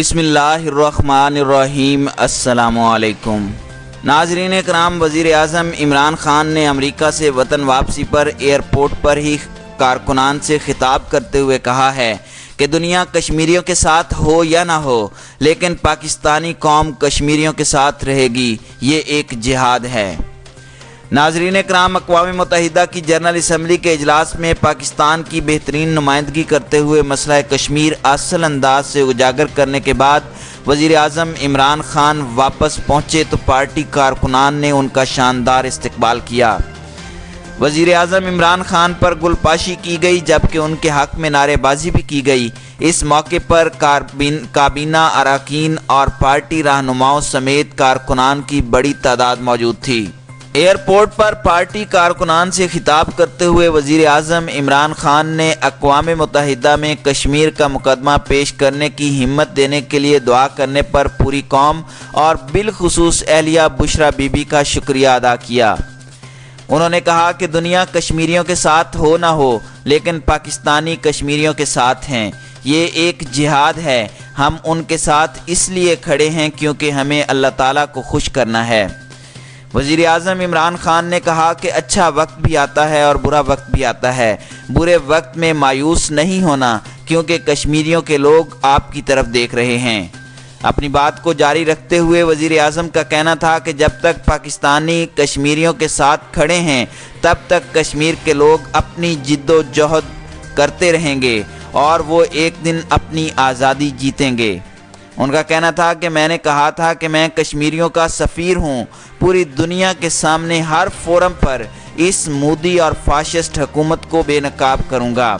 بسم اللہ الرحمن الرحیم۔ السلام علیکم ناظرین کرام، وزیر اعظم عمران خان نے امریکہ سے وطن واپسی پر ایئرپورٹ پر ہی کارکنان سے خطاب کرتے ہوئے کہا ہے کہ دنیا کشمیریوں کے ساتھ ہو یا نہ ہو، لیکن پاکستانی قوم کشمیریوں کے ساتھ رہے گی، یہ ایک جہاد ہے۔ ناظرین کرام، اقوام متحدہ کی جنرل اسمبلی کے اجلاس میں پاکستان کی بہترین نمائندگی کرتے ہوئے مسئلہ کشمیر اصل انداز سے اجاگر کرنے کے بعد وزیر اعظم عمران خان واپس پہنچے تو پارٹی کارکنان نے ان کا شاندار استقبال کیا۔ وزیر اعظم عمران خان پر گل پاشی کی گئی جبکہ ان کے حق میں نعرے بازی بھی کی گئی۔ اس موقع پر کابینہ اراکین اور پارٹی رہنماؤں سمیت کارکنان کی بڑی تعداد موجود تھی۔ ایئرپورٹ پر پارٹی کارکنان سے خطاب کرتے ہوئے وزیر اعظم عمران خان نے اقوام متحدہ میں کشمیر کا مقدمہ پیش کرنے کی ہمت دینے کے لیے دعا کرنے پر پوری قوم اور بالخصوص اہلیہ بشرا بی بی کا شکریہ ادا کیا۔ انہوں نے کہا کہ دنیا کشمیریوں کے ساتھ ہو نہ ہو، لیکن پاکستانی کشمیریوں کے ساتھ ہیں، یہ ایک جہاد ہے۔ ہم ان کے ساتھ اس لیے کھڑے ہیں کیونکہ ہمیں اللہ تعالیٰ کو خوش کرنا ہے۔ وزیر اعظم عمران خان نے کہا کہ اچھا وقت بھی آتا ہے اور برا وقت بھی آتا ہے، برے وقت میں مایوس نہیں ہونا کیونکہ کشمیریوں کے لوگ آپ کی طرف دیکھ رہے ہیں۔ اپنی بات کو جاری رکھتے ہوئے وزیر اعظم کا کہنا تھا کہ جب تک پاکستانی کشمیریوں کے ساتھ کھڑے ہیں تب تک کشمیر کے لوگ اپنی جد و جہد کرتے رہیں گے اور وہ ایک دن اپنی آزادی جیتیں گے۔ ان کا کہنا تھا کہ میں نے کہا تھا کہ میں کشمیریوں کا سفیر ہوں، پوری دنیا کے سامنے ہر فورم پر اس مودی اور فاشسٹ حکومت کو بے نقاب کروں گا۔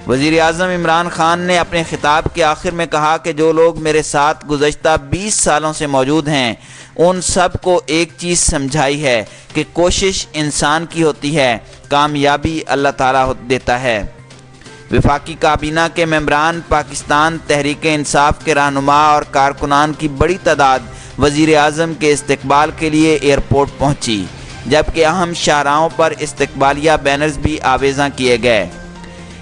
وزیر اعظم عمران خان نے اپنے خطاب کے آخر میں کہا کہ جو لوگ میرے ساتھ گزشتہ 20 سالوں سے موجود ہیں ان سب کو ایک چیز سمجھائی ہے کہ کوشش انسان کی ہوتی ہے، کامیابی اللہ تعالیٰ دیتا ہے۔ وفاقی کابینہ کے ممبران، پاکستان تحریک انصاف کے رہنما اور کارکنان کی بڑی تعداد وزیر اعظم کے استقبال کے لیے ایئرپورٹ پہنچی، جبکہ اہم شاہراہوں پر استقبالیہ بینرز بھی آویزاں کیے گئے۔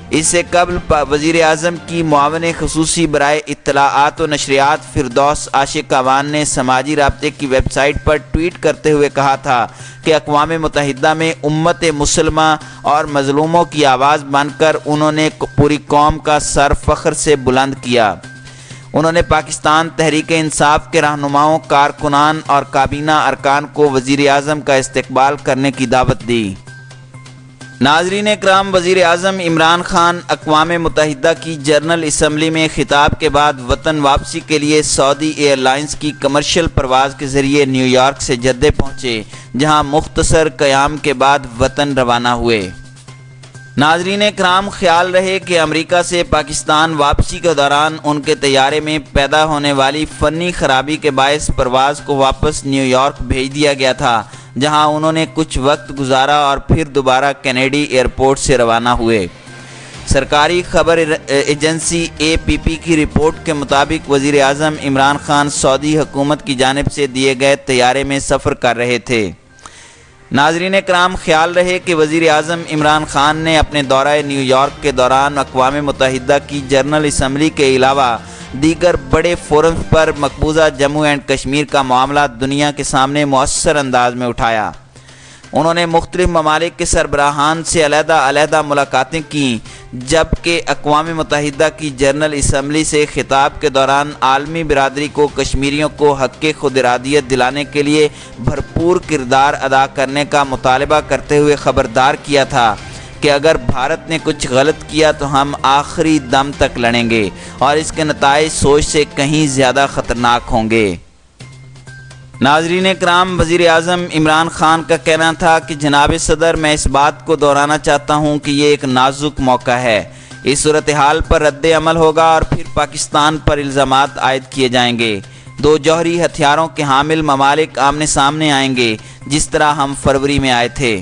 اس سے قبل وزیر اعظم کی معاون خصوصی برائے اطلاعات و نشریات فردوس عاشق اعوان نے سماجی رابطے کی ویب سائٹ پر ٹویٹ کرتے ہوئے کہا تھا کہ اقوام متحدہ میں امت مسلمہ اور مظلوموں کی آواز بن کر انہوں نے پوری قوم کا سر فخر سے بلند کیا۔ انہوں نے پاکستان تحریک انصاف کے رہنماؤں، کارکنان اور کابینہ ارکان کو وزیر اعظم کا استقبال کرنے کی دعوت دی۔ ناظرین اکرام، وزیر اعظم عمران خان اقوام متحدہ کی جنرل اسمبلی میں خطاب کے بعد وطن واپسی کے لیے سعودی ایئر لائنز کی کمرشل پرواز کے ذریعے نیو یارک سے جدہ پہنچے، جہاں مختصر قیام کے بعد وطن روانہ ہوئے۔ ناظرین اکرام، خیال رہے کہ امریکہ سے پاکستان واپسی کے دوران ان کے طیارے میں پیدا ہونے والی فنی خرابی کے باعث پرواز کو واپس نیو یارک بھیج دیا گیا تھا، جہاں انہوں نے کچھ وقت گزارا اور پھر دوبارہ کینیڈی ایئرپورٹ سے روانہ ہوئے۔ سرکاری خبر ایجنسی APP کی رپورٹ کے مطابق وزیر اعظم عمران خان سعودی حکومت کی جانب سے دیے گئے طیارے میں سفر کر رہے تھے۔ ناظرین کرام، خیال رہے کہ وزیر اعظم عمران خان نے اپنے دورہ نیو یارک کے دوران اقوام متحدہ کی جنرل اسمبلی کے علاوہ دیگر بڑے فورمز پر مقبوضہ جموں اینڈ کشمیر کا معاملہ دنیا کے سامنے مؤثر انداز میں اٹھایا۔ انہوں نے مختلف ممالک کے سربراہان سے علیحدہ ملاقاتیں کیں، جبکہ اقوام متحدہ کی جنرل اسمبلی سے خطاب کے دوران عالمی برادری کو کشمیریوں کو حق خود ارادیت دلانے کے لیے بھرپور کردار ادا کرنے کا مطالبہ کرتے ہوئے خبردار کیا تھا کہ اگر بھارت نے کچھ غلط کیا تو ہم آخری دم تک لڑیں گے اور اس کے نتائج سوچ سے کہیں زیادہ خطرناک ہوں گے۔ ناظرین کرام، وزیر اعظم عمران خان کا کہنا تھا کہ جناب صدر، میں اس بات کو دہرانا چاہتا ہوں کہ یہ ایک نازک موقع ہے، اس صورتحال پر رد عمل ہوگا اور پھر پاکستان پر الزامات عائد کیے جائیں گے۔ دو جوہری ہتھیاروں کے حامل ممالک آمنے سامنے آئیں گے جس طرح ہم فروری میں آئے تھے۔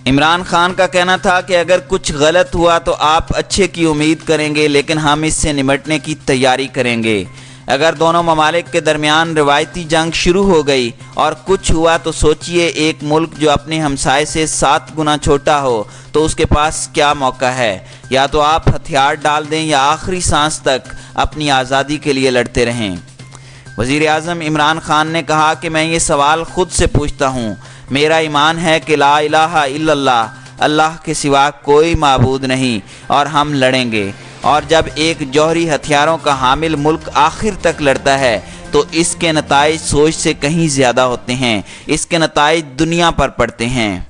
عمران خان کا کہنا تھا کہ اگر کچھ غلط ہوا تو آپ اچھے کی امید کریں گے، لیکن ہم اس سے نمٹنے کی تیاری کریں گے۔ اگر دونوں ممالک کے درمیان روایتی جنگ شروع ہو گئی اور کچھ ہوا تو سوچئے ایک ملک جو اپنے ہمسائے سے 7 گنا چھوٹا ہو تو اس کے پاس کیا موقع ہے۔ یا تو آپ ہتھیار ڈال دیں یا آخری سانس تک اپنی آزادی کے لیے لڑتے رہیں۔ وزیر اعظم عمران خان نے کہا کہ میں یہ سوال خود سے پوچھتا ہوں۔ میرا ایمان ہے کہ لا الہ الا اللہ، اللہ کے سوا کوئی معبود نہیں، اور ہم لڑیں گے۔ اور جب ایک جوہری ہتھیاروں کا حامل ملک آخر تک لڑتا ہے تو اس کے نتائج سوچ سے کہیں زیادہ ہوتے ہیں، اس کے نتائج دنیا پر پڑتے ہیں۔